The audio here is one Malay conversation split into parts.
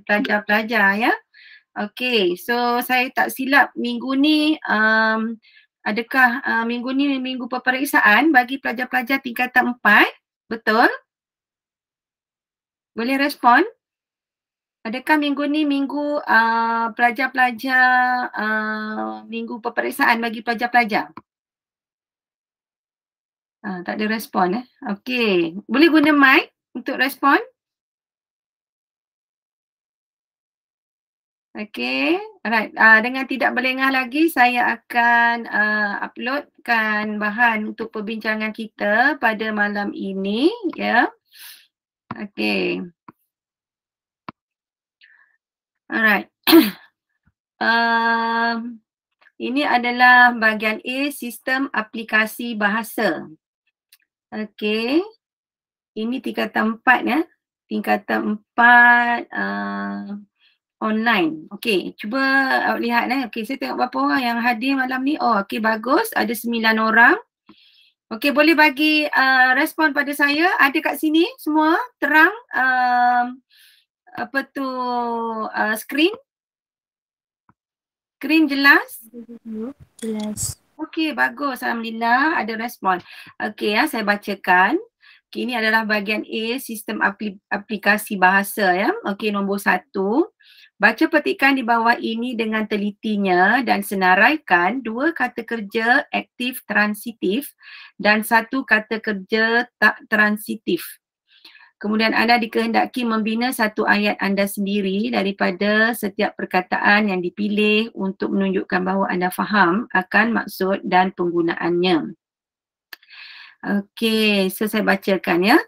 pelajar-pelajar ya. Okey, so saya tak silap minggu ni adakah minggu ni minggu peperiksaan bagi pelajar-pelajar tingkatan 4? Betul? Boleh respon? Adakah minggu ni minggu pelajar-pelajar minggu peperiksaan bagi pelajar-pelajar? Tak ada respon Okey, boleh guna mic untuk respon? Okey, alright. Dengan tidak berlengah lagi, saya akan uploadkan bahan untuk perbincangan kita pada malam ini, ya. Okey. Alright. Ini adalah bahagian A, sistem aplikasi bahasa. Okey. Ini tingkatan 4 ya. Tingkatan 4 online. Okey, cuba awak lihat Okey, saya tengok berapa orang yang hadir malam ni. Oh, okey, bagus. Ada 9 orang. Okey, boleh bagi respon pada saya. Ada kat sini semua terang skrin? Skrin jelas? Jelas. Okey, bagus. Alhamdulillah ada respon. Okey saya bacakan. Okey, ini adalah bahagian A, sistem aplikasi bahasa ya. Okey, nombor 1. Baca petikan di bawah ini dengan telitinya dan senaraikan 2 kata kerja aktif transitif dan 1 kata kerja tak transitif. Kemudian anda dikehendaki membina satu ayat anda sendiri daripada setiap perkataan yang dipilih untuk menunjukkan bahawa anda faham akan maksud dan penggunaannya. Okey, so saya bacakan ya.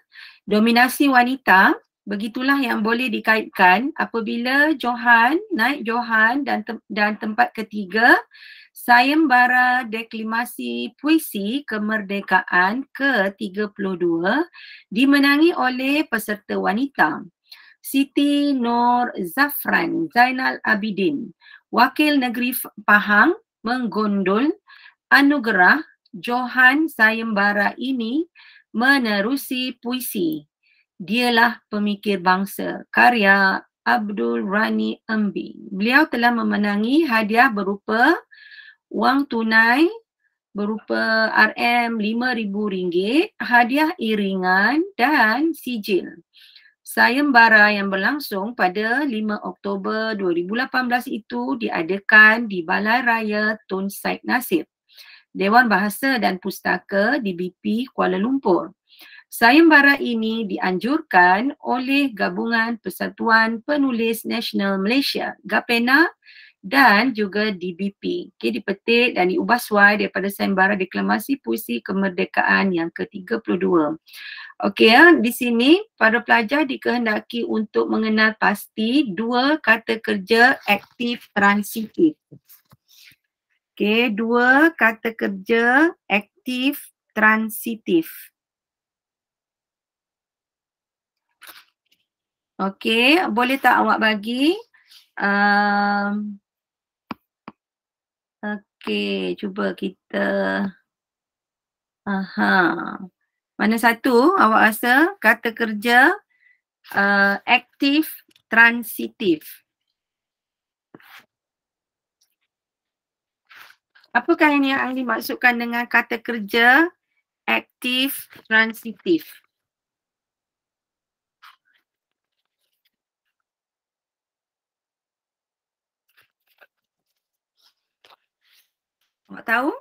Dominasi wanita, begitulah yang boleh dikaitkan apabila Johan, naik Johan dan tempat ketiga, sayembara deklamasi puisi kemerdekaan ke-32 dimenangi oleh peserta wanita. Siti Nur Zafran Zainal Abidin, Wakil Negeri Pahang menggondol anugerah Johan sayembara ini menerusi puisi. Dialah pemikir bangsa, karya Abdul Rani Embi. Beliau telah memenangi hadiah berupa wang tunai berupa RM5,000, hadiah iringan dan sijil. Sayembara yang berlangsung pada 5 Oktober 2018 itu diadakan di Balai Raya Tun Said Nasir, Dewan Bahasa dan Pustaka di BP Kuala Lumpur. Sayembara ini dianjurkan oleh Gabungan Persatuan Penulis Nasional Malaysia, GAPENA, dan juga DBP. Okey, dipetik dan diubah suai daripada sayembara deklamasi puisi kemerdekaan yang ke-32. Okey di sini para pelajar dikehendaki untuk mengenal pasti 2 kata kerja aktif transitif. Okey, 2 kata kerja aktif transitif. Okey, boleh tak awak bagi? Okey, cuba kita. Mana satu awak rasa kata kerja aktif transitif? Apakah yang dimaksudkan dengan kata kerja aktif transitif? Awak tahu?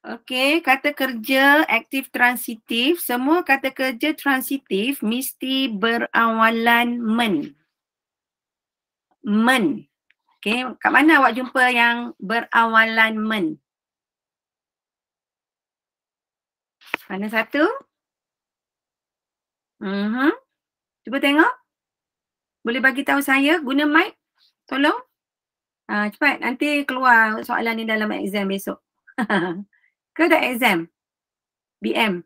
Okey, kata kerja aktif transitif, semua kata kerja transitif mesti berawalan men. Men. Okey, kat mana awak jumpa yang berawalan men? Mana satu? Cuba tengok. Boleh bagi tahu saya guna mic? Tolong. Cepat, nanti keluar soalan ni dalam exam besok. Ke dah exam? BM.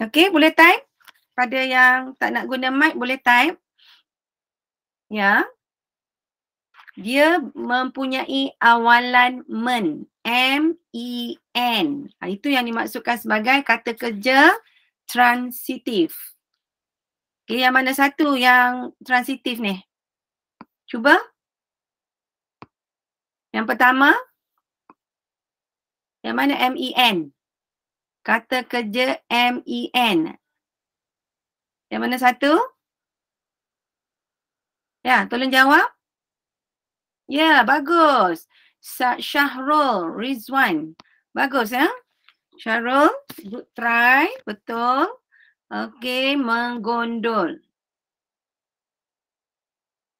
Okey, boleh type? pada yang tak nak guna mic boleh type. Ya. Dia mempunyai awalan men. M-E-N. Itu yang dimaksudkan sebagai kata kerja transitif. Okay, yang mana satu yang transitif ni? Cuba. Yang pertama. Yang mana M-E-N? Kata kerja M-E-N. Yang mana satu? Ya, tolong jawab. Ya, bagus. Syahrul Rizwan. Bagus ya. Syahrul, good try. Betul. Okey, menggondol.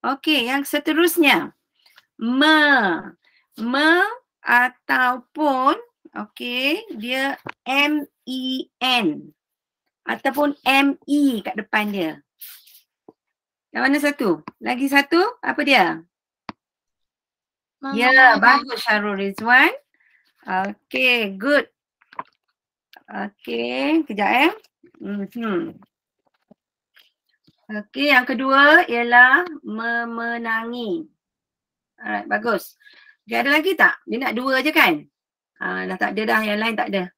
Okey, yang seterusnya. Me ataupun okey, dia M-E-N ataupun M-E kat depan dia. Yang mana satu? Lagi satu, apa dia? Ya, bagus Syahrul Rizwan. Okey, good. Okey, kejap Okey, yang kedua ialah memenangi. Alright, bagus. Okay, ada lagi tak? Dia nak dua je kan? Dah tak ada dah, yang lain tak ada.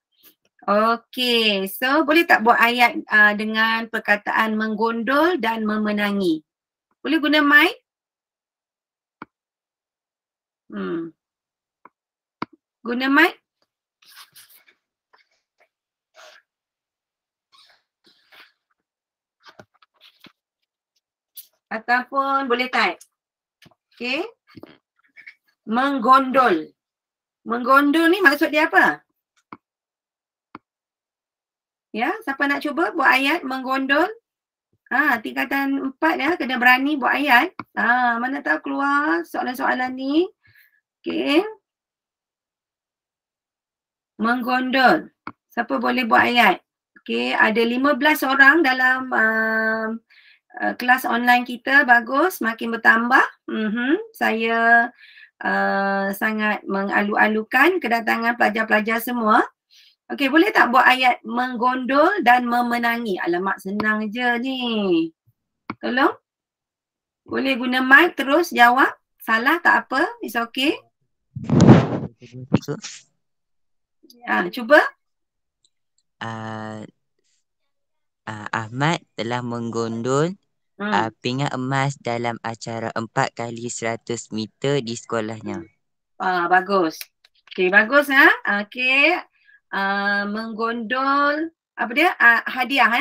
Okey, so boleh tak buat ayat dengan perkataan menggondol dan memenangi? Boleh guna mic? Guna mic? Ataupun boleh type. Okey. Menggondol. Menggondol ni maksud dia apa? Ya, siapa nak cuba buat ayat menggondol? Tingkatan 4 ya, kena berani buat ayat. Mana tahu keluar soalan-soalan ni. Okey. Menggondol. Siapa boleh buat ayat? Okey, ada 15 orang dalam kelas online kita. Bagus, makin bertambah. Saya sangat mengalu-alukan kedatangan pelajar-pelajar semua. Okey, boleh tak buat ayat menggondol dan memenangi? Alamak, senang je ni. Tolong. Boleh guna mic terus jawab. Salah tak apa, it's okay. Cuba. Ahmad telah menggondol pingat emas dalam acara 4x100 meter di sekolahnya. Bagus. Okey, bagus ya. Okey. Menggondol apa dia? Hadiah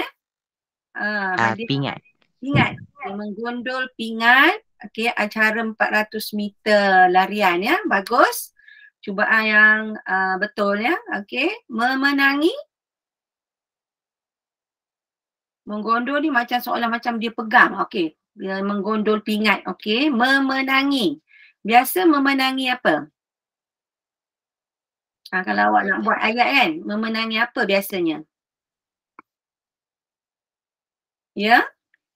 hadiah. Pingat. Pingat. Menggondol pingat. Okey, acara 400 meter larian ya. Bagus. Cubaan yang betul ya. Okey. Memenangi. Menggondol ni macam seolah macam dia pegang. Okey. Dia menggondol pingat. Okey. Memenangi. Biasa memenangi apa? Kalau awak nak buat ayat kan, memenangi apa biasanya? Ya,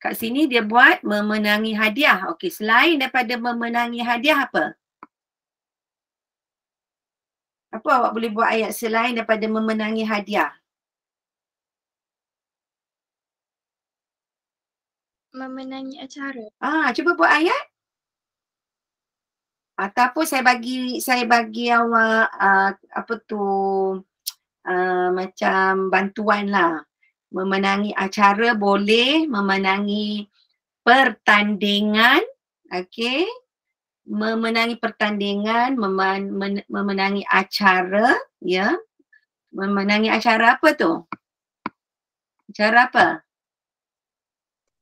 kat sini dia buat memenangi hadiah. Okey, selain daripada memenangi hadiah apa? Apa awak boleh buat ayat selain daripada memenangi hadiah? Memenangi acara. Cuba buat ayat. Ataupun saya bagi awak macam bantuan lah. Memenangi acara boleh, memenangi pertandingan, okey. Memenangi pertandingan, memenangi acara, ya. Memenangi acara apa tu? Acara apa?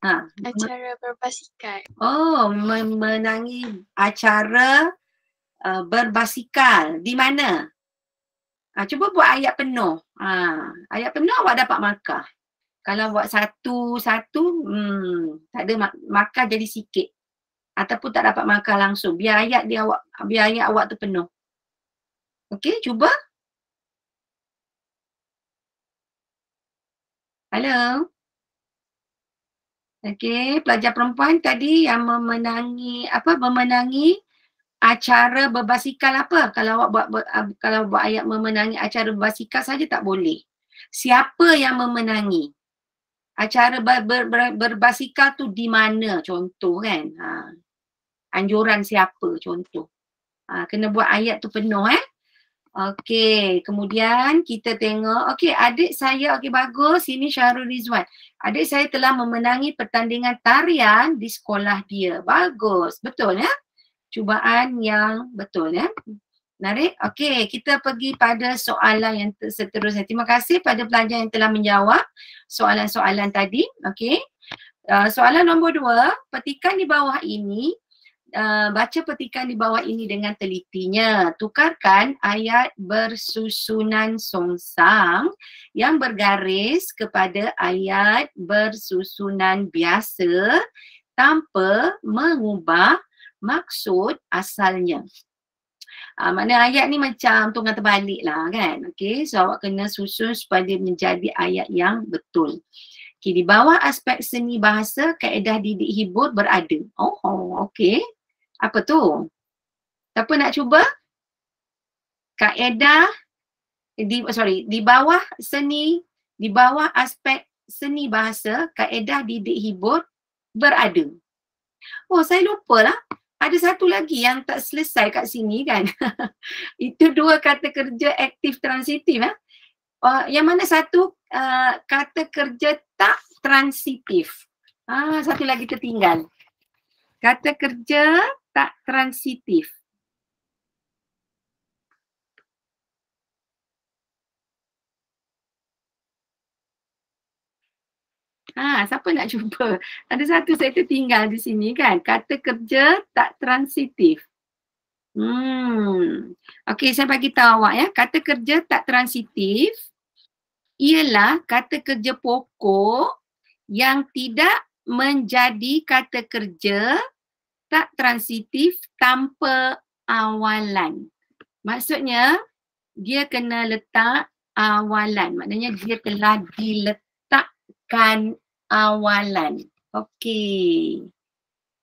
Acara berbasikal. Memenangi acara berbasikal. Di mana? Cuba buat ayat penuh. Ayat penuh awak dapat markah. Kalau buat satu-satu, tak ada markah jadi sikit. Ataupun tak dapat markah langsung. Biar ayat awak tu penuh. Okey, cuba. Halo. Okey, pelajar perempuan tadi yang memenangi acara berbasikal apa? Kalau awak buat ayat memenangi acara berbasikal saja tak boleh. Siapa yang memenangi? acara berbasikal tu di mana contoh kan. Anjuran siapa contoh. Kena buat ayat tu penuh Okey, kemudian kita tengok. Okey, adik saya, okey bagus. Ini Syahrul Rizwan. Adik saya telah memenangi pertandingan tarian di sekolah dia. Bagus, betul cubaan yang betul Menarik. Okey, kita pergi pada soalan yang seterusnya. Terima kasih pada pelajar yang telah menjawab soalan-soalan tadi. Okey. Soalan nombor 2, petikan di bawah ini. Baca petikan di bawah ini dengan telitinya. Tukarkan ayat bersusunan songsang yang bergaris kepada ayat bersusunan biasa tanpa mengubah maksud asalnya. Makna ayat ni macam tunggang terbalik lah kan. Okay, so awak kena susun supaya dia menjadi ayat yang betul. Okay, di bawah aspek seni bahasa, kaedah didik hibur berada. Okay. Apa tu? Siapa nak cuba? Kaedah, di bawah seni, di bawah aspek seni bahasa, kaedah didik hibur berada. Saya lupa lah. Ada satu lagi yang tak selesai kat sini kan. Itu 2 kata kerja aktif transitif yang mana satu kata kerja tak transitif. Satu lagi tertinggal. Kata kerja tak transitif. Siapa nak cuba? Ada satu saya tertinggal di sini kan. Kata kerja tak transitif. Okey, saya bagi tahu awak Kata kerja tak transitif ialah kata kerja pokok yang tidak menjadi kata kerja tak transitif tanpa awalan. Maksudnya dia kena letak awalan. Maknanya dia telah diletakkan awalan. Okey.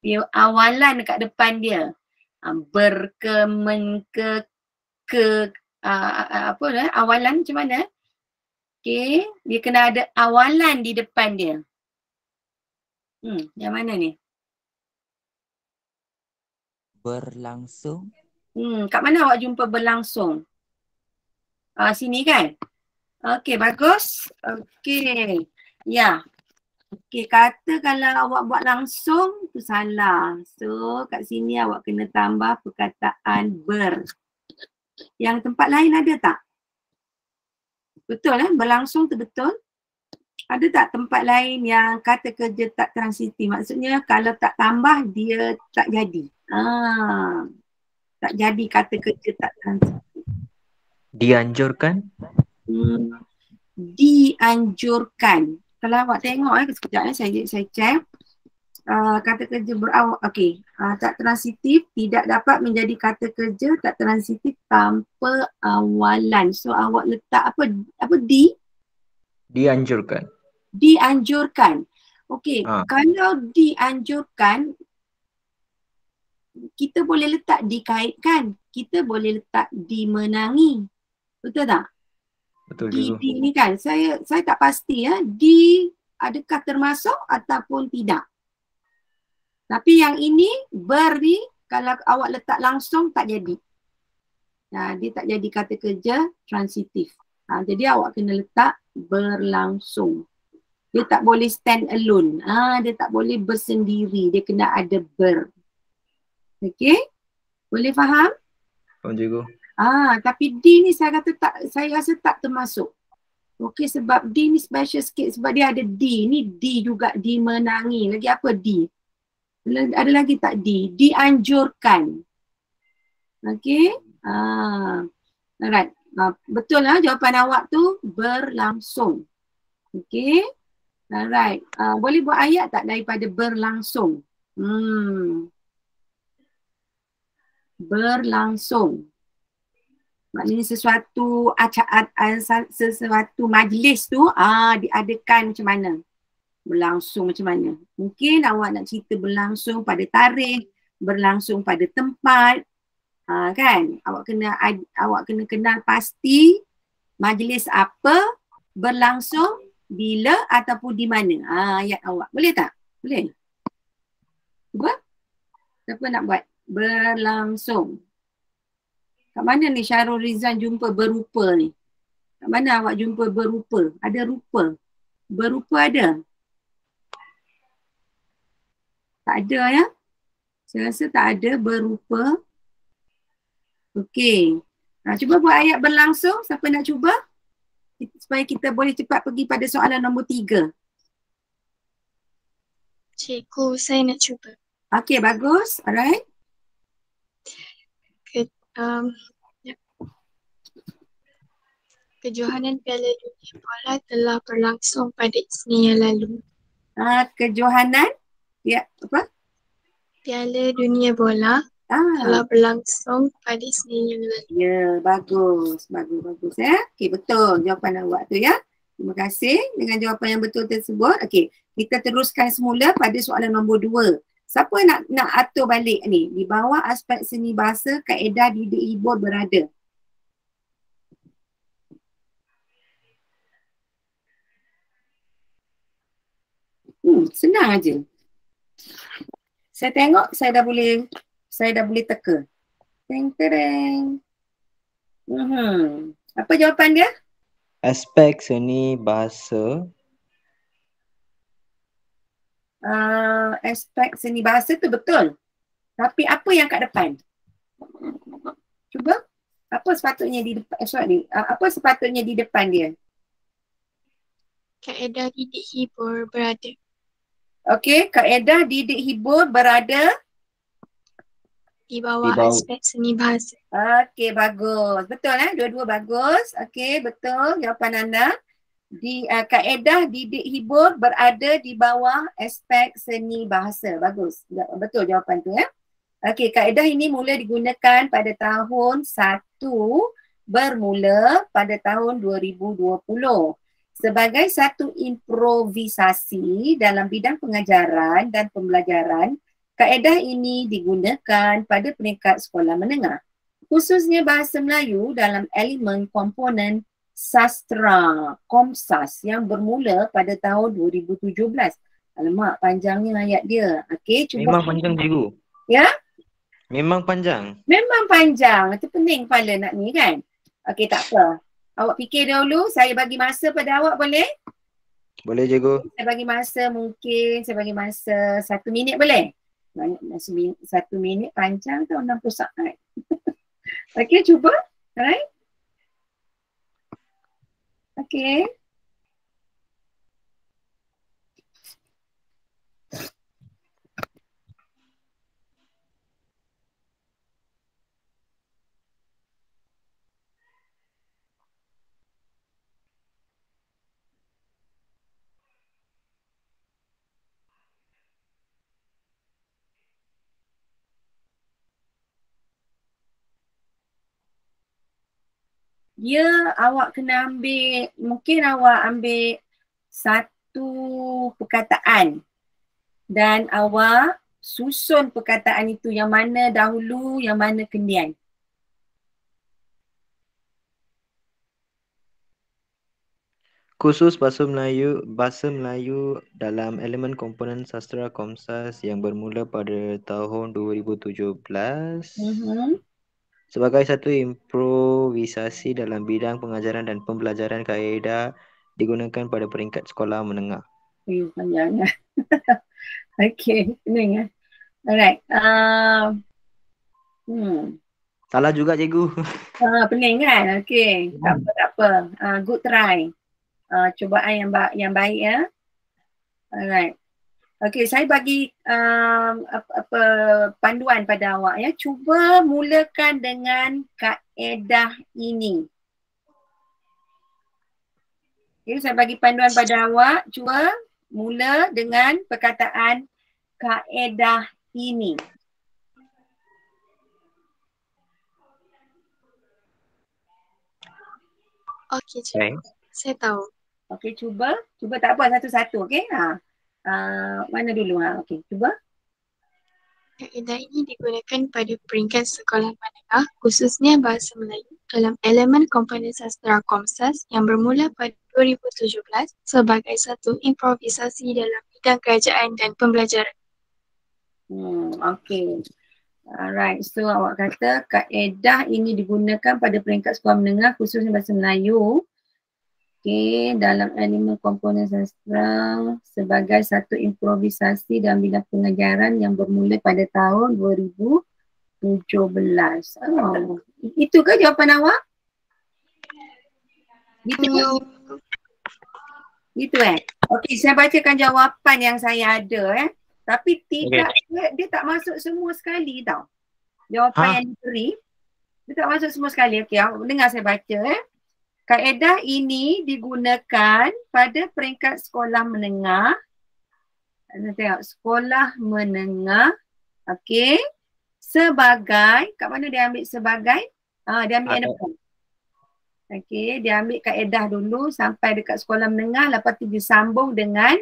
Dia awalan dekat depan dia. Awalan macam mana? Okey, dia kena ada awalan di depan dia. Yang mana ni? Berlangsung. Kat mana awak jumpa berlangsung? Sini kan? Okey, bagus. Okey. Ya. Okey, kata kalau awak buat langsung tu salah. So, kat sini awak kena tambah perkataan ber. Yang tempat lain ada tak? Betul berlangsung tu betul. Ada tak tempat lain yang kata kerja tak transitif? Maksudnya kalau tak tambah dia tak jadi. Tak jadi kata kerja tak transitif. Dianjurkan? Dianjurkan. Kalau awak tengok sekejap saya check. Kata kerja berawal. Okey. Tak transitif tidak dapat menjadi kata kerja tak transitif tanpa awalan. So awak letak apa di? Dianjurkan. Dianjurkan. Okey, kalau dianjurkan kita boleh letak dikaitkan, kita boleh letak dimenangi. Betul tak? Betul juga. Di ni kan saya tak pasti di adakah termasuk ataupun tidak. Tapi yang ini ber ni kalau awak letak langsung tak jadi. Dia tak jadi kata kerja transitif. Jadi awak kena letak berlangsung. Dia tak boleh stand alone. Dia tak boleh bersendiri. Dia kena ada ber. Okey? Boleh faham? Faham cikgu. Tapi D ni saya rasa tak termasuk. Okey, sebab D ni special sikit sebab dia ada D. Ni D juga dimenangi. Lagi apa D? Ada lagi tak D? Dianjurkan. Okey? Alright. Betul jawapan awak tu berlangsung. Okey? Alright. Boleh buat ayat tak daripada berlangsung? Berlangsung. Maknanya sesuatu majlis tu diadakan macam mana? Berlangsung macam mana? Mungkin awak nak cerita berlangsung pada tarikh, berlangsung pada tempat. Kan? Awak kena kenal pasti majlis apa berlangsung Bila ataupun di mana? Ayat awak. Boleh tak? Boleh? Cuba. Siapa nak buat? Berlangsung. Kat mana ni Syarul Rizan jumpa berupa ni? Kat mana awak jumpa berupa? Ada rupa. Berupa ada? Tak ada ya? Saya rasa tak ada berupa. Okey. Cuba buat ayat berlangsung. Siapa nak cuba? Supaya kita boleh cepat pergi pada soalan nombor 3. Cikgu, saya nak cuba. Okey, bagus. Alright. Ya. Kejohanan Piala Dunia Bola telah berlangsung pada Isnin yang lalu. Kejohanan? Ya, apa? Piala Dunia Bola telah berlangsung pada Isnin yang lalu. Ya, bagus. Bagus ya. Okey, betul jawapan awak tu ya. Terima kasih dengan jawapan yang betul tersebut. Okey, kita teruskan semula pada soalan nombor 2. Siapa nak atur balik ni? Di bawah aspek seni bahasa, kaedah didik hibur berada. Senang aja. Saya tengok saya dah boleh teka. Teng. Apa jawapan dia? Aspek seni bahasa. Aspek seni bahasa tu betul. Tapi apa yang kat depan? Cuba. Apa sepatutnya di depan? Apa sepatutnya di depan dia? Kaedah didik hibur berada. Okey, kaedah didik hibur berada Di bawah aspek seni bahasa. Okey, bagus. Betul dua-dua bagus. Okey, betul jawapan anda. Kaedah didik hibur berada di bawah aspek seni bahasa. Bagus. Betul jawapan tu ya. Okey, kaedah ini mula digunakan pada tahun 1 bermula pada tahun 2020 sebagai satu improvisasi dalam bidang pengajaran dan pembelajaran. Kaedah ini digunakan pada peringkat sekolah menengah, khususnya bahasa Melayu dalam elemen komponen sastra Komsas yang bermula pada tahun 2017. Alamak, panjangnya ayat dia. Okey, cuba. Memang panjang cikgu. Ya? Memang panjang. Memang panjang. Itu pening kepala nak ni kan? Okey, tak apa. Awak fikir dahulu, saya bagi masa pada awak boleh? Boleh cikgu. Saya bagi masa 1 minit boleh? 1 minit panjang tu 60 saat. Okey, cuba. Alright? Okey. Awak kena ambil, mungkin awak ambil satu perkataan dan awak susun perkataan itu yang mana dahulu, yang mana kemudian. Khusus bahasa Melayu dalam elemen komponen sastra Komsas yang bermula pada tahun 2017. Sebagai satu improvisasi dalam bidang pengajaran dan pembelajaran, kaedah digunakan pada peringkat sekolah menengah. Panjang. Okey, pening ya. Alright. Salah juga cikgu. Pening kan? Okey, tak apa. Good try. Cubaan yang baik ya. Alright. Okey, saya bagi panduan pada awak ya. Cuba mulakan dengan kaedah ini. Okay, saya bagi panduan pada awak. Cuba mula dengan perkataan kaedah ini. Okey, cikgu. Saya tahu. Okey, cuba tak apa satu-satu, okey? Mana dulu? Okey, cuba. Kaedah ini digunakan pada peringkat sekolah menengah, khususnya bahasa Melayu dalam elemen komponen sastra Komsas yang bermula pada 2017 sebagai satu improvisasi dalam bidang kerajaan dan pembelajaran. Okay. Alright, so awak kata kaedah ini digunakan pada peringkat sekolah menengah khususnya bahasa Melayu. Okay, dalam elemen komponen sastra sebagai satu improvisasi dalam bidang pengajaran yang bermula pada tahun 2017. Oh, itu ke jawapan awak? Gitu. Gitu Okey, saya bacakan jawapan yang saya ada Tapi tidak, dia tak masuk semua sekali tau. Jawapan yang diberi, dia tak masuk semua sekali. Okey, dengar saya baca Kaedah ini digunakan pada peringkat sekolah menengah. Anda tengok, sekolah menengah. Okey. Sebagai, kat mana dia ambil sebagai? Dia ambil endpoint. Okey, dia ambil kaedah dulu sampai dekat sekolah menengah, lepas tu disambung dengan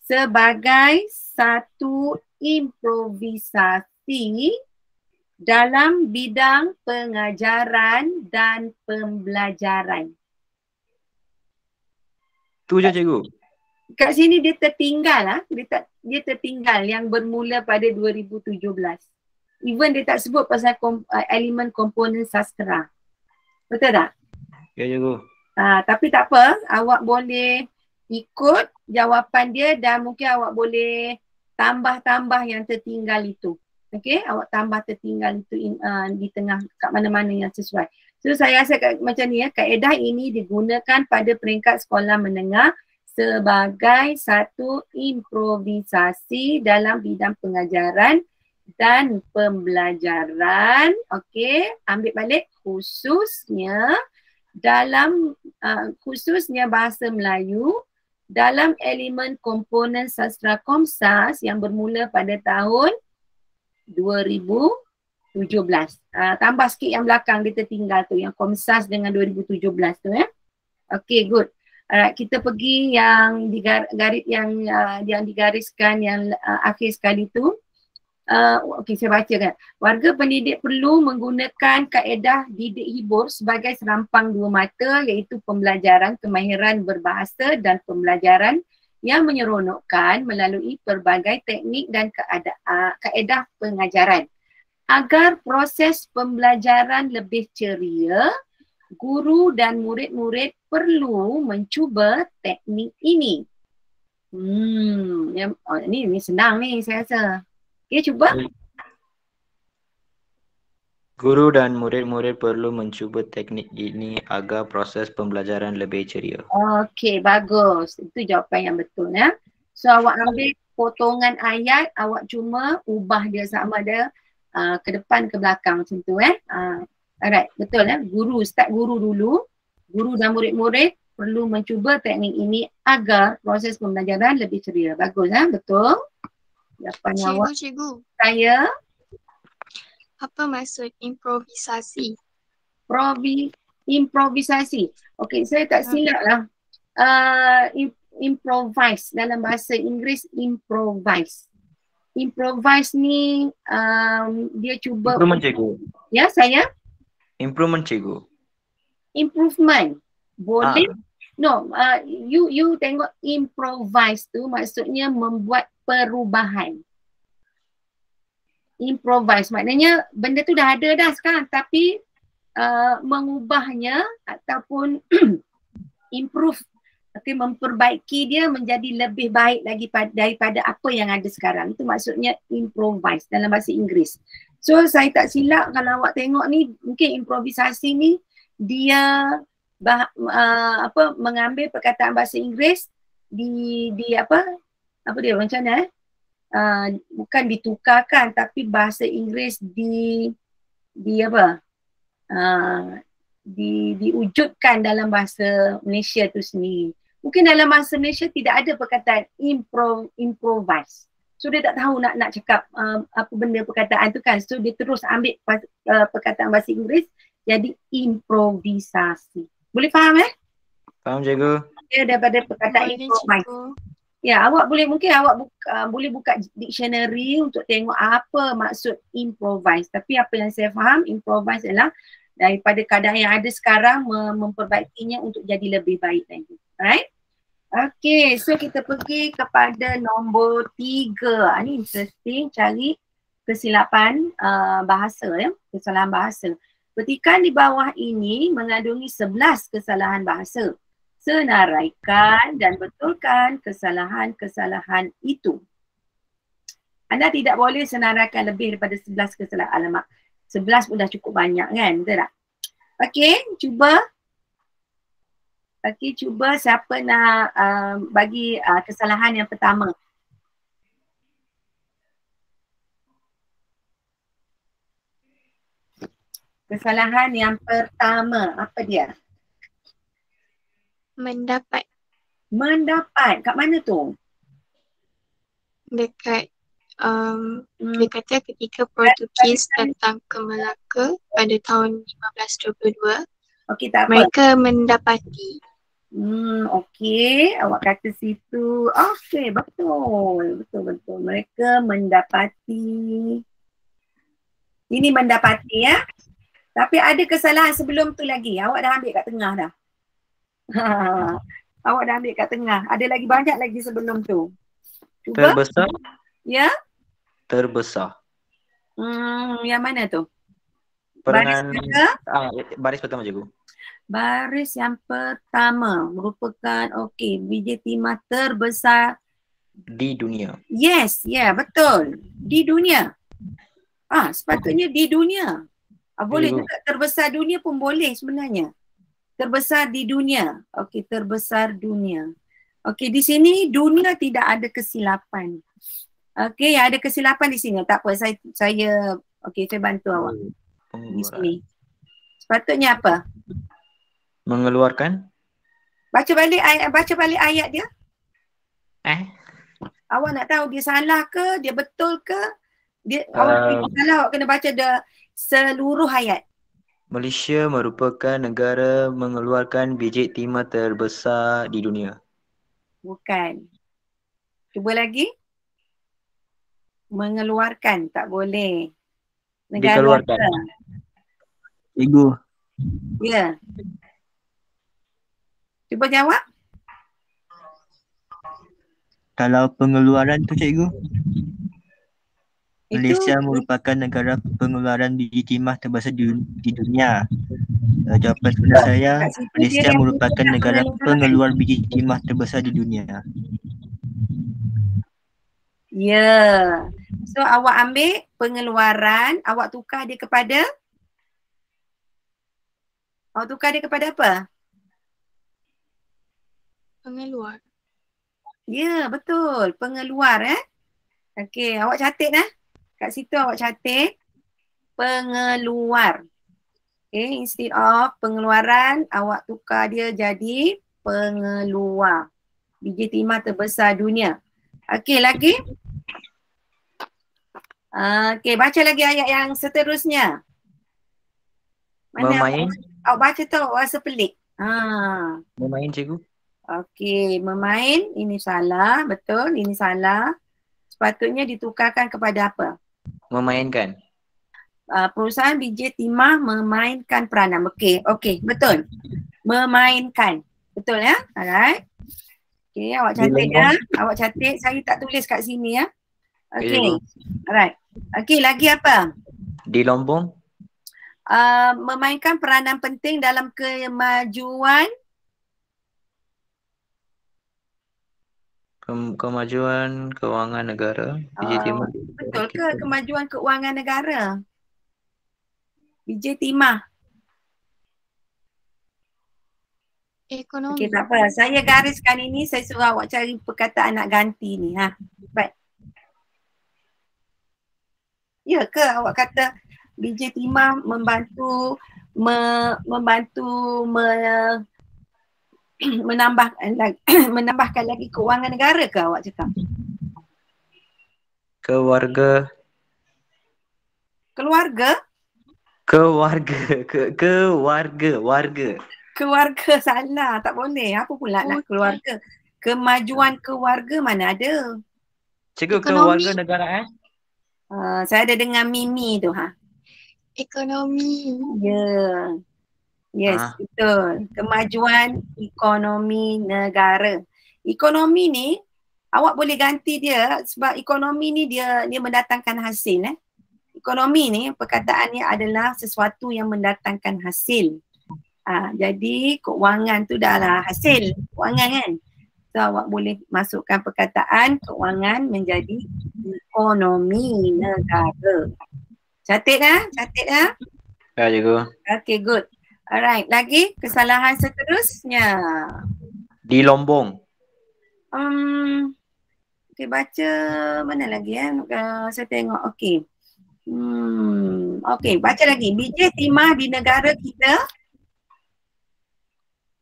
sebagai satu improvisasi dalam bidang pengajaran dan pembelajaran. Tu je cikgu. Kat sini dia tertinggal dia tertinggal yang bermula pada 2017. Even dia tak sebut pasal elemen komponen sastra. Betul tak? Ya cikgu. Tapi tak apa, awak boleh ikut jawapan dia dan mungkin awak boleh tambah-tambah yang tertinggal itu. Okey, awak tambah tertinggal itu di tengah kat mana-mana yang sesuai. So saya rasa macam ni kaedah ini digunakan pada peringkat sekolah menengah sebagai satu improvisasi dalam bidang pengajaran dan pembelajaran. Okey, ambil balik khususnya dalam khususnya bahasa Melayu dalam elemen komponen sastra Komsas yang bermula pada tahun 2017. Tambah sikit yang belakang dia tertinggal tu, yang Komsas dengan 2017 tu Okay, good. Alright, kita pergi yang digariskan yang akhir sekali tu. Okay, saya bacakan. Warga pendidik perlu menggunakan kaedah didik hibur sebagai serampang dua mata, iaitu pembelajaran kemahiran berbahasa dan pembelajaran yang menyeronokkan melalui pelbagai teknik dan kaedah pengajaran. Agar proses pembelajaran lebih ceria, guru dan murid-murid perlu mencuba teknik ini. Ini senang ni saya rasa. Okay, cuba. Guru dan murid-murid perlu mencuba teknik ini agar proses pembelajaran lebih ceria. Okey, bagus. Itu jawapan yang betul So awak ambil potongan ayat, awak cuma ubah dia sama ada ke depan ke belakang macam tu Alright, betul Guru, start guru dulu. Guru dan murid-murid perlu mencuba teknik ini agar proses pembelajaran lebih ceria. Bagus betul. Jawapan awak. Cikgu. Saya. Apa maksud improvisasi? Improvisasi. Okey, saya tak silap lah. Improvise dalam bahasa Inggeris, improvise. Improvise ni dia cuba. Improvement cikgu. Ya, saya? Improvement cikgu. Improvement. Boleh? No, you tengok improvise tu maksudnya membuat perubahan. Improvise maknanya benda tu dah ada dah sekarang tapi mengubahnya ataupun improve, memperbaiki dia menjadi lebih baik lagi daripada apa yang ada sekarang. Itu maksudnya improvise dalam bahasa Inggeris. So saya tak silap kalau awak tengok ni, mungkin improvisasi ni dia mengambil perkataan bahasa Inggeris di apa dia macam mana bukan ditukarkan tapi bahasa Inggeris diwujudkan dalam bahasa Malaysia tu sendiri. Mungkin dalam bahasa Malaysia tidak ada perkataan improvise. So dia tak tahu nak cakap apa benda perkataan tu kan. So dia terus ambil perkataan bahasa Inggeris jadi improvisasi. Boleh faham Faham cikgu. Dia daripada perkataan improvise. Ya, awak boleh boleh buka dictionary untuk tengok apa maksud improvise. Tapi apa yang saya faham, improvise adalah daripada keadaan yang ada sekarang memperbaikinya untuk jadi lebih baik lagi. Alright? Okay, so kita pergi kepada nombor 3. Ini interesting, cari kesilapan bahasa ya, kesalahan bahasa. Petikan di bawah ini mengandungi 11 kesalahan bahasa. Senaraikan dan betulkan kesalahan-kesalahan itu. Anda tidak boleh senaraikan lebih daripada 11 kesalahan. Alamak, 11 pun dah cukup banyak kan, betul tak? Okay, cuba. Okay, cuba siapa nak bagi kesalahan yang pertama. Kesalahan yang pertama, apa dia? Mendapat. Mendapat, kat mana tu? Dekat dia kata ketika Portugis datang ke Melaka pada tahun 1522, Okey, tak apa. mereka mendapati. Okey, awak kata situ. Okey, betul. Betul. Mereka mendapati. Ini mendapati ya. Tapi ada kesalahan sebelum tu lagi. Awak dah ambil kat tengah dah. Awak dah ambil kat tengah. Ada lagi banyak lagi sebelum tu. Cuba. Terbesar. Ya. Terbesar. Yang mana tu? Perangan baris pertama cikgu. Baris yang pertama merupakan biji timah terbesar di dunia. Yes, betul. Di dunia. Sepatutnya di dunia. Boleh juga terbesar dunia pun boleh sebenarnya. Terbesar di dunia. Terbesar dunia. Di sini dunia tidak ada kesilapan. Yang ada kesilapan di sini. Tak apa, saya saya bantu awak. Di sini. Sepatutnya apa? Mengeluarkan. Baca balik ayat dia. Awak nak tahu dia salah ke, dia betul ke? Awak salah, awak kena baca seluruh ayat. Malaysia merupakan negara mengeluarkan biji timah terbesar di dunia. Bukan. Cuba lagi. Mengeluarkan, tak boleh. Negara dikeluarkan. Cikgu. Ya. Cuba jawab. Kalau pengeluaran tu cikgu? Malaysia merupakan negara pengeluaran biji timah terbesar di dunia. Jawapan sebenar saya, Malaysia merupakan negara pengeluar biji timah terbesar di dunia. Ya. So awak ambil pengeluaran, awak tukar dia kepada? Awak tukar dia kepada apa? Pengeluar. Ya, betul. Pengeluar awak catat kat situ awak catat pengeluar. Instead of pengeluaran, awak tukar dia jadi pengeluar. Biji timah terbesar dunia. Lagi? Baca lagi ayat yang seterusnya. Mana Memain. Awak baca tu awak rasa pelik. Memain cikgu. Memain, ini salah, betul, ini salah. Sepatutnya ditukarkan kepada apa? Memainkan. Perusahaan biji timah memainkan peranan. Okey, betul. Memainkan. Betul ya? Alright. Awak catat ya. Awak catat, saya tak tulis kat sini ya. Alright. Lagi apa? Di Lombong. Memainkan peranan penting dalam kemajuan kemajuan kewangan negara. Biji timah. Betul ke kemajuan keuangan negara? Biji timah. Ekonomi. Tak apa. Saya gariskan ini, saya suruh awak cari perkataan nak ganti ni. Baik. Ya ke awak kata biji timah membantu menambahkan lagi keuangan negara ke awak cakap? Keluarga. Keluarga salah, tak boleh. Apa pula nak keluarga? Kemajuan keluarga mana ada? Cikgu, keluarga negara Saya ada dengar Mimi tu Ekonomi. Ya. Yes, betul. Kemajuan ekonomi negara. Ekonomi ni awak boleh ganti dia sebab ekonomi ni dia mendatangkan hasil. Ekonomi ni perkataannya adalah sesuatu yang mendatangkan hasil. Jadi keuangan tu dah lah hasil keuangan kan. So awak boleh masukkan perkataan keuangan menjadi ekonomi negara. Catat Catat Ya, cikgu. Okay, good. Alright, lagi kesalahan seterusnya. Di Lombong. Okay, baca mana lagi saya tengok. Okay. Okay, baca lagi. Biji timah di negara kita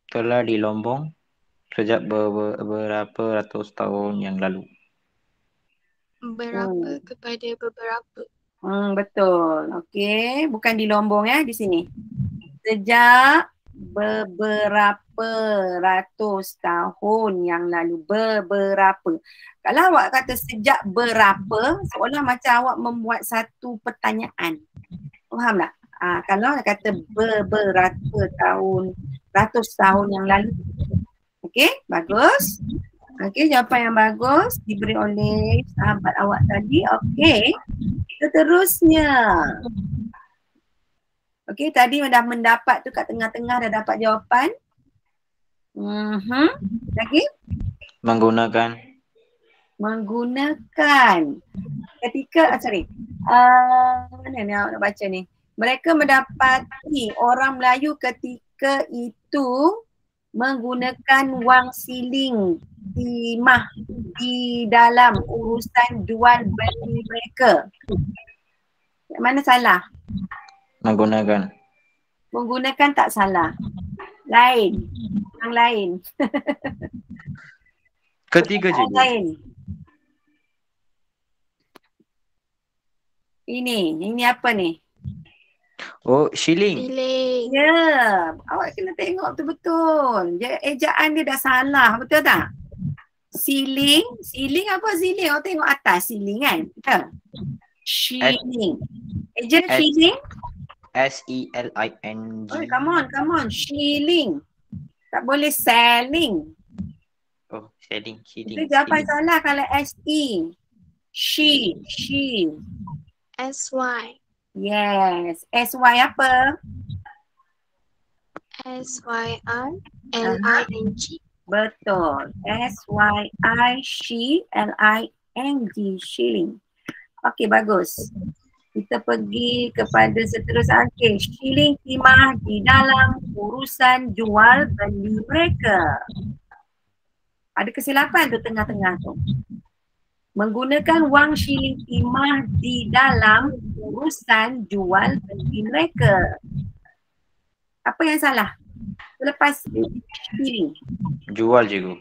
Telah di Lombong sejak beberapa ratus tahun yang lalu. Berapa kepada beberapa. Betul. Okay, bukan di Lombong di sini. Sejak beberapa ratus tahun yang lalu. Beberapa. Kalau awak kata sejak berapa, seolah macam awak membuat satu pertanyaan. Faham tak? Kalau awak kata beberapa tahun, ratus tahun yang lalu. Okay, bagus. Okay, jawapan yang bagus diberi oleh sahabat awak tadi. Okay, seterusnya. Okay, tadi dah mendapat tu kat tengah-tengah dah dapat jawapan. Lagi? Menggunakan. Ketika, mana ni awak nak baca ni? Mereka mendapati orang Melayu ketika itu menggunakan wang siling timah di dalam urusan jual beli mereka. Yang mana salah? Menggunakan tak salah. Lain. Yang lain. Ketiga je. Lain. Ini apa ni? Oh, shilling. Ya, awak kena tengok betul-betul. Ejaan dia dah salah, betul tak? Siling apa siling? Awak tengok atas siling kan? Betul? Shilling. Eja shilling? S-E-L-I-N-G. Oh, come on. Shilling. Tak boleh selling. Oh, selling. Itu jawapan salah kalau S-E. She. S-Y. Yes. S-Y apa? S-Y-R-L-I-N-G. Betul. S-Y-I-L-I-N-G. Shilling. Okey, bagus. Kita pergi kepada seterusnya. Okay, shilling timah di dalam urusan jual beli mereka. Ada kesilapan tu tengah-tengah tu. Menggunakan wang shilling timah di dalam urusan jual beli mereka. Apa yang salah? Selepas shilling. Jual cikgu.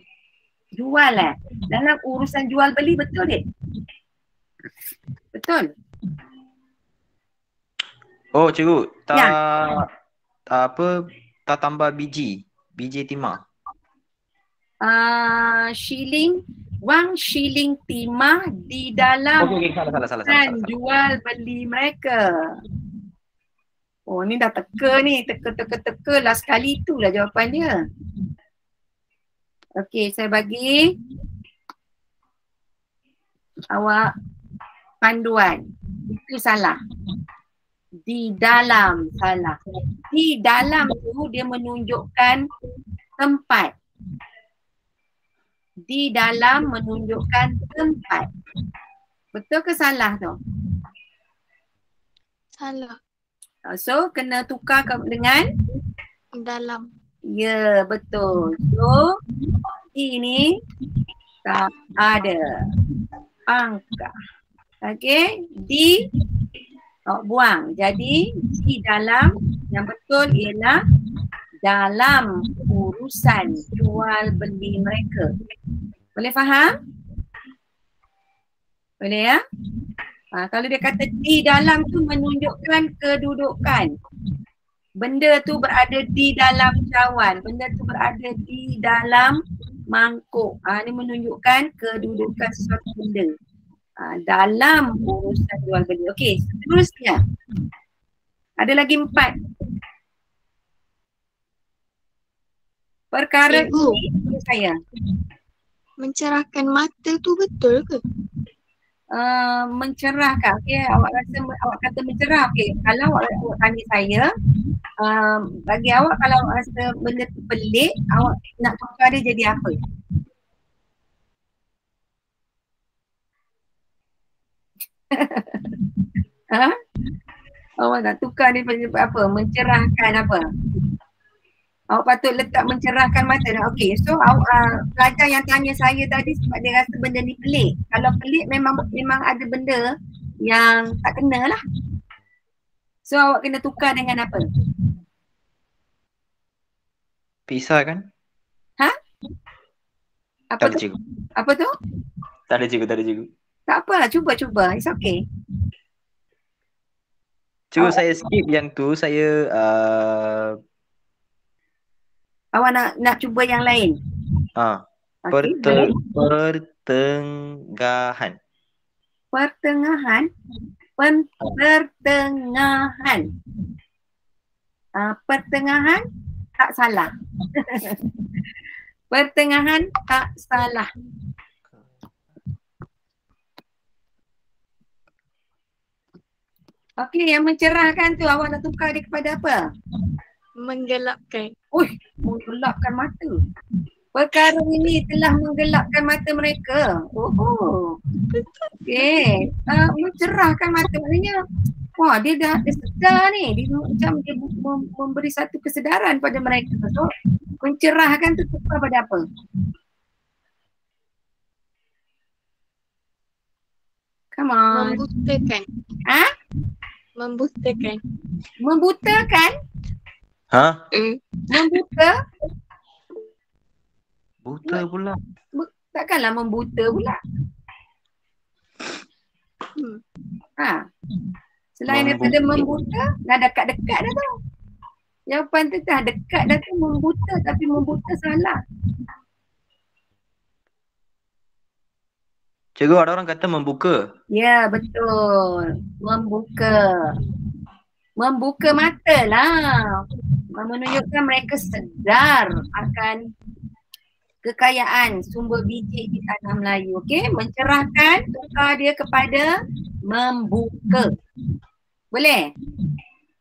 Jual dalam urusan jual beli, betul dek? Betul? Oh, cikgu. Tak tambah biji timah. Wang shilling timah di dalam salah. jual beli mereka. Oh, ni dah teka ni. Teka lah sekali itulah jawapan dia. Okey, saya bagi awak panduan. Itu salah. Di dalam salah. Di dalam tu dia menunjukkan tempat. Di dalam menunjukkan tempat. Betul ke salah tu? Salah. So kena tukar dengan Dalam. ya, betul. So ini tak ada angka. Okey, buang. Jadi di dalam yang betul ialah dalam urusan jual beli mereka. Boleh faham? Boleh ya? Kalau dia kata di dalam tu menunjukkan kedudukan. Benda tu berada di dalam cawan. Benda tu berada di dalam mangkuk. Ini menunjukkan kedudukan sesuatu benda. Dalam urusan jual beli. Okey, seterusnya. Ada lagi 4. Perkara Cikgu. ini saya Mencerahkan mata tu betul ke? mencerahkan. Okey, awak rasa awak kata mencerah. Okey, kalau awak tanya saya, bagi awak kalau awak rasa benda tu pelik, awak nak tukar dia jadi apa? Ha? Awak nak tukar dia jadi apa? Mencerahkan apa? Awak patut letak mencerahkan mata. Okey, so pelajar yang tanya saya tadi sebab dia rasa benda ni pelik. Kalau pelik memang ada benda yang tak kena lah. So awak kena tukar dengan apa? Pisah kan? Apa Tak ada tu? cikgu. Apa tu? Tak ada cikgu. Tak apa, cuba. It's okay. Cikgu saya skip yang tu, saya Awak nak cuba yang lain? Okey, boleh. pertengahan. Pertengahan. Pertengahan tak salah. Pertengahan tak salah. Okey, yang mencerahkan tu awak nak tukar dia kepada apa? Menggelapkan. Menggelapkan mata. Perkara ini telah menggelapkan mata mereka. Okey. Mencerahkan mata maknanya, wah dia dah sedar ni. Dia macam dia memberi satu kesedaran pada mereka. So, mencerahkan tu tukar pada apa? Come on. Membutakan. Membutakan. Membutakan? Membuta? Buta pula. Takkanlah membuta pula. Selain daripada membuta, dah dekat-dekat dah tu. Jawapan tu dah dekat dah tu, membuta, tapi membuta salah. Cikgu, ada orang kata membuka. Ya, betul. Membuka. Membuka mata lah. Menunjukkan mereka sedar akan kekayaan sumber biji di tanah Melayu. Okey, mencerahkan, tukar dia kepada membuka. Boleh?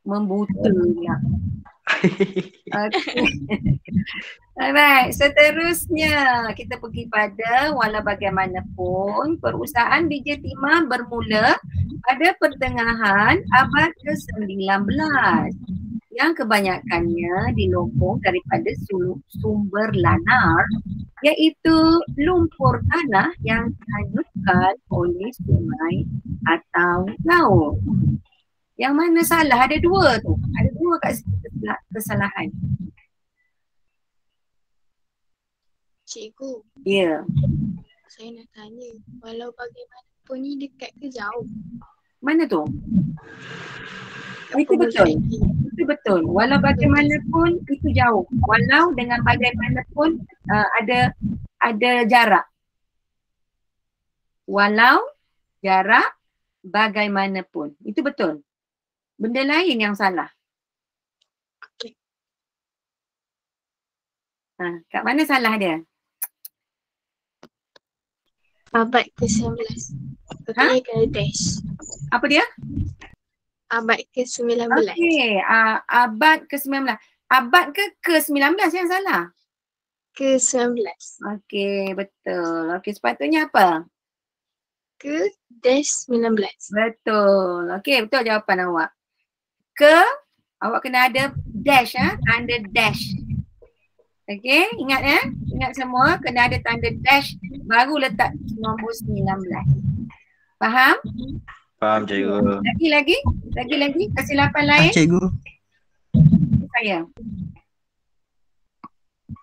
Membuta pula. Okay. Alright, seterusnya kita pergi pada walau bagaimanapun perusahaan biji timah bermula pada pertengahan abad ke-19 yang kebanyakannya dilopong daripada sumber lanar iaitu lumpur tanah yang dihanyutkan oleh sungai atau laut. Yang mana salah? Ada dua tu. Ada dua kesalahan. Cikgu. Ya. Saya nak tanya, walau bagaimanapun ni dekat ke jauh? Mana tu? Itu betul. Itu betul. Walau bagaimanapun itu jauh. Walau dengan bagaimanapun ada jarak. Walau jarak bagaimanapun. Itu betul. Benda lain yang salah. Okey. Kat mana salah dia? Abad ke-19. Okey, kena dash. Apa dia? Abad ke-19. Okey, abad ke-19. Abad ke-19 yang salah? Ke-19. Okey, betul. Okey, sepatutnya apa? Ke-19. Betul. Okey, betul jawapan awak. Awak kena ada dash, tanda dash. Okey, ingat ya? Ingat semua kena ada tanda dash baru letak nombor 19. Faham? Faham, cikgu. Lagi? Kesilapan lain? Cikgu. Saya.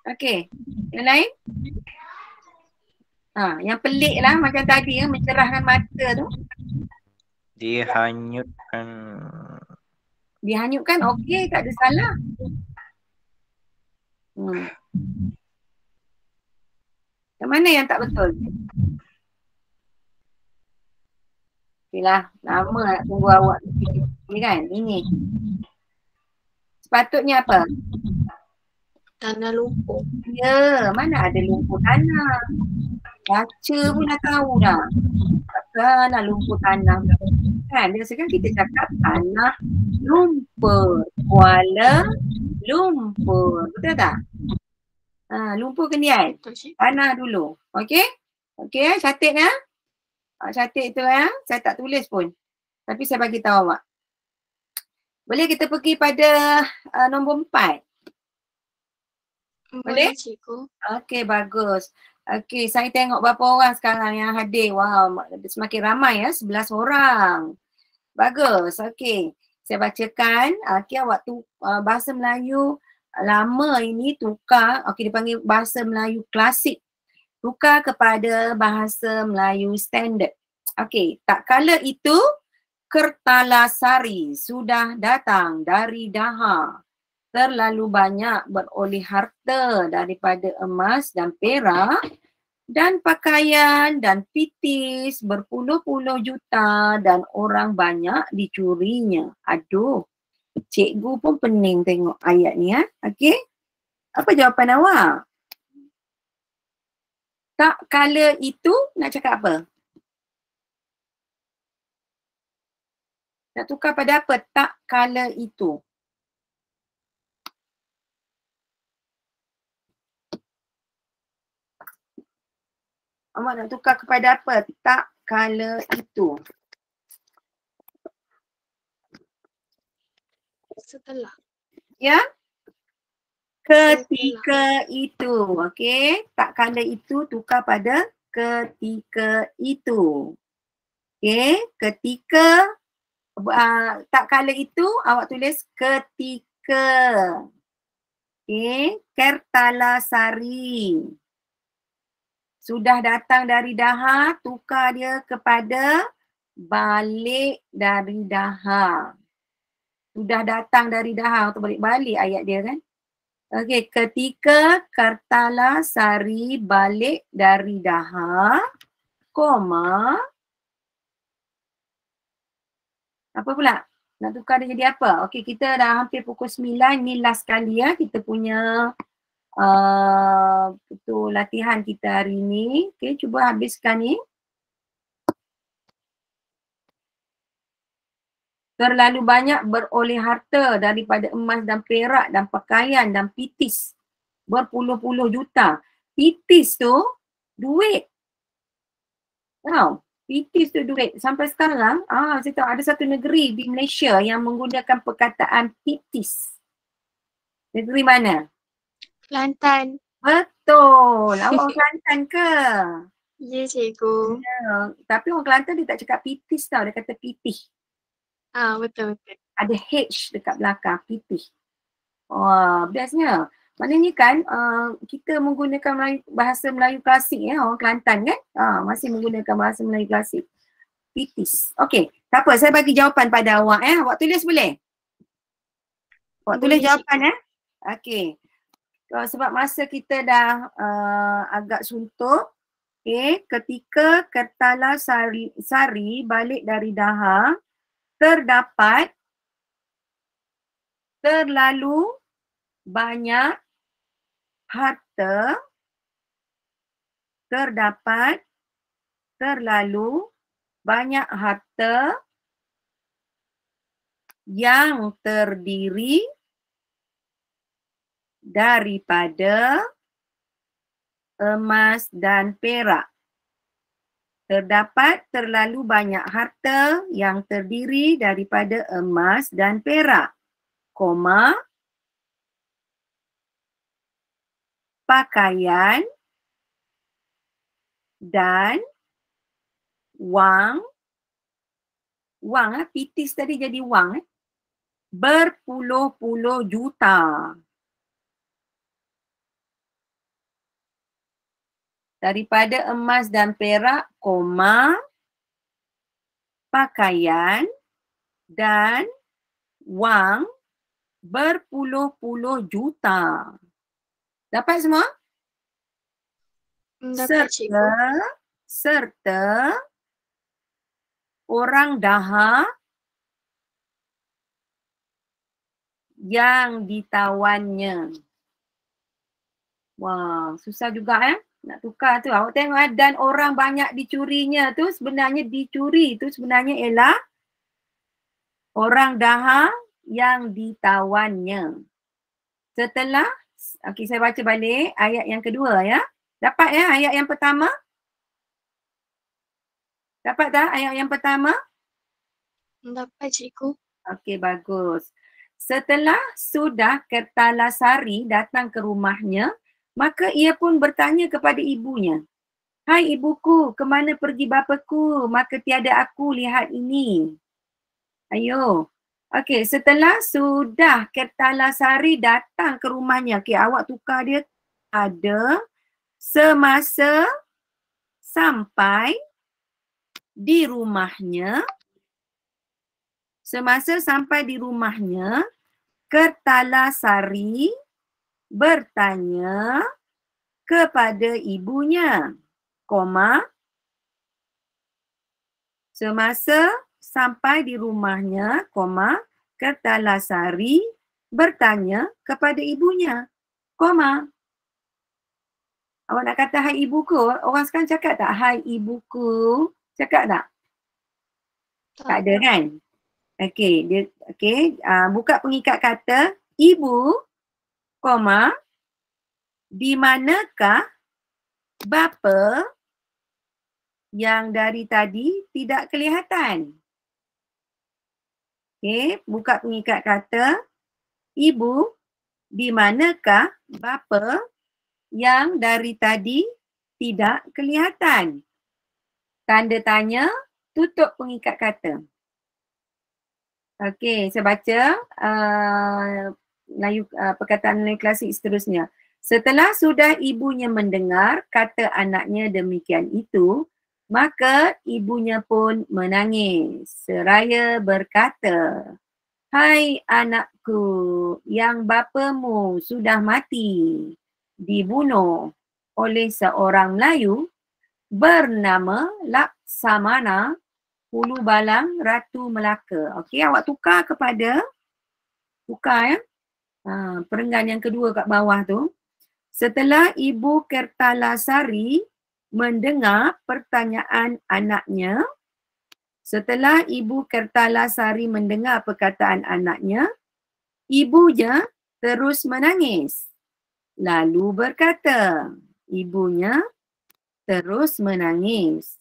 Okey, yang lain? Yang pelik lah macam tadi mencerahkan mata tu. Dihanyutkan okey, tak ada salah. Yang mana yang tak betul? Okeylah, lama nak tunggu awak ni kan, ini. Sepatutnya apa? tanah lumpur. Ya, mana ada lumpur tanah. Baca pun dah tahu dah. Takkan lumpur tanah. Kan, biasakan kita cakap tanah lumpur. Kuala Lumpur. Betul tak? Lumpur kendian. Betul, Cik. Tanah dulu. Okey? Okey, catat ya. Catat tu ya. Saya tak tulis pun. Tapi saya bagi tahu awak. Boleh kita pergi pada nombor 4. Boleh? Boleh, Cikgu. Okey, bagus. Okey, saya tengok berapa orang sekarang yang hadir. Wow, semakin ramai ya, 11 orang. Bagus. Okey. Saya bacakan. Okey, awak tu bahasa Melayu lama ini tukar, okey dipanggil bahasa Melayu klasik. Tukar kepada bahasa Melayu standard. Okey, tak kala itu Kertalasari sudah datang dari Daha. Terlalu banyak beroleh harta daripada emas dan perak dan pakaian dan pitis berpuluh-puluh juta dan orang banyak dicurinya. Aduh, cikgu pun pening tengok ayat ni ya. Okey. Apa jawapan awak? Tak kala itu nak cakap apa? Nak tukar pada apa? Tak kala itu. Awak nak tukar kepada apa? Tak kala itu. Setelah. Ya? Ketika itu. Okey. Tak kala itu tukar pada ketika itu. Okey. Ketika. Tak kala itu awak tulis ketika. Okey. Kertalasari. Sudah datang dari Daha, tukar dia kepada balik dari Daha. Sudah datang dari Daha, untuk balik-balik ayat dia kan. Okey, ketika Kertalasari balik dari Daha, koma, apa pula? Nak tukar dia jadi apa? Okey, kita dah hampir pukul 9, ni last kali ya kita punya itu latihan kita hari ni. Okey, cuba habiskan ni. Terlalu banyak beroleh harta daripada emas dan perak dan pakaian dan pitis. Berpuluh-puluh juta. Pitis tu duit. Tahu? Pitis tu duit. Sampai sekarang, saya tahu ada satu negeri di Malaysia yang menggunakan perkataan pitis. Negeri mana? Kelantan. Betul. Awak orang Kelantan ke? Ya, Cikgu. Ya. Tapi orang Kelantan dia tak cakap pitis tau. Dia kata pitih. Betul. Ada H dekat belakang, pitih. Wah, bestnya. Maknanya kan kita menggunakan bahasa Melayu klasik ya, orang Kelantan kan? Masih menggunakan bahasa Melayu klasik. Pitis. Okey, tak apa, saya bagi jawapan pada awak Awak tulis boleh? Awak tulis jawapan Okey. Sebab masa kita dah agak suntuk. Okey, ketika Kertalasari balik dari Daha, terdapat terlalu banyak harta, terdapat terlalu banyak harta yang terdiri daripada emas dan perak. Terdapat terlalu banyak harta yang terdiri daripada emas dan perak, koma, pakaian dan wang. Wang, pitis tadi jadi wang. Berpuluh-puluh juta. Daripada emas dan perak, koma, pakaian dan wang berpuluh-puluh juta. Dapat semua? Dapat, Cikgu. Serta orang Daha yang ditawannya. Wah, susah juga nak tukar tu. Awak tengok dan orang banyak dicurinya tu sebenarnya dicuri tu sebenarnya ialah orang dahar yang ditawannya. Setelah, okey saya baca balik ayat yang kedua ya. Dapat ya ayat yang pertama? Dapat tak ayat yang pertama? Dapat cikgu. Okey, bagus. Setelah sudah Kertalasari datang ke rumahnya, maka ia pun bertanya kepada ibunya, "Hai ibuku, ke mana pergi bapaku? Maka tiada aku lihat ini." Ayo. Okey, setelah sudah Kertalasari datang ke rumahnya. Okey, awak tukar dia ada semasa sampai di rumahnya. Semasa sampai di rumahnya, Kertalasari bertanya kepada ibunya, koma, semasa sampai di rumahnya, koma, Kertalasari bertanya kepada ibunya, koma. Awak nak kata hai ibuku, orang sekarang cakap tak hai ibuku? Cakap tak? Tak ada kan? Okey, buka pengikat kata ibu, koma, di manakah bapa yang dari tadi tidak kelihatan? Okey, buka pengikat kata ibu, di manakah bapa yang dari tadi tidak kelihatan? Tanda tanya, tutup pengikat kata. Okey, saya baca perkataan Melayu klasik seterusnya. Setelah sudah ibunya mendengar kata anaknya demikian itu, maka ibunya pun menangis seraya berkata, "Hai anakku, yang bapamu sudah mati, dibunuh oleh seorang Melayu bernama Laksamana, Hulu Balang Ratu Melaka." Okey, awak tukar kepada perenggan yang kedua kat bawah tu. Setelah Ibu Kertalasari mendengar pertanyaan anaknya, setelah Ibu Kertalasari mendengar perkataan anaknya, ibunya terus menangis. Lalu berkata, ibunya terus menangis.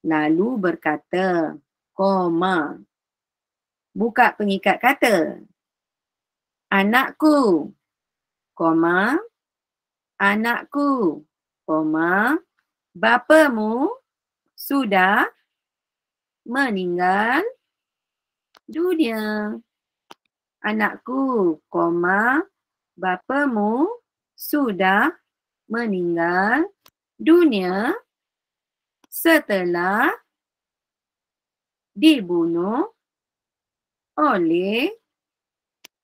Lalu berkata, koma, buka pengikat kata, anakku, koma, anakku, koma, bapamu sudah meninggal dunia. Anakku, koma, bapamu sudah meninggal dunia setelah dibunuh oleh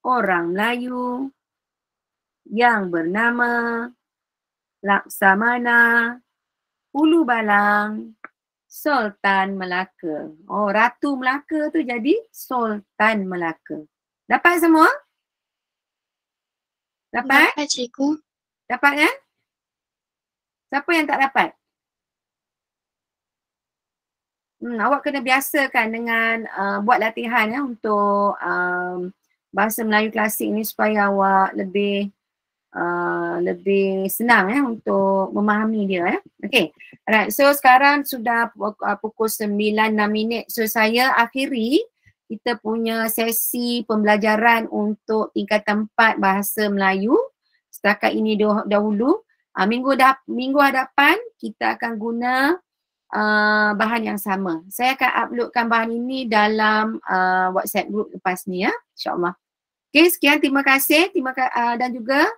orang Melayu yang bernama Laksamana, Hulu Balang, Sultan Melaka. Oh, Ratu Melaka tu jadi Sultan Melaka. Dapat semua? Dapat? Dapat cikgu. Dapat kan? Siapa yang tak dapat? Awak kena biasakan dengan buat latihan untuk bahasa Melayu klasik ni supaya awak lebih senang untuk memahami dia. Okay. Alright. So sekarang sudah pukul 9:06. So saya akhiri kita punya sesi pembelajaran untuk tingkatan 4 bahasa Melayu. Setakat ini dahulu. Minggu hadapan kita akan guna bahan yang sama. Saya akan uploadkan bahan ini dalam WhatsApp group lepas ni ya, insyaAllah. Okay, sekian, terima kasih dan juga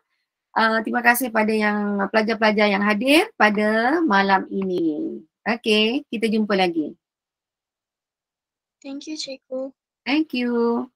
terima kasih pada yang pelajar-pelajar yang hadir pada malam ini. Okay, kita jumpa lagi. Thank you cikgu. Thank you.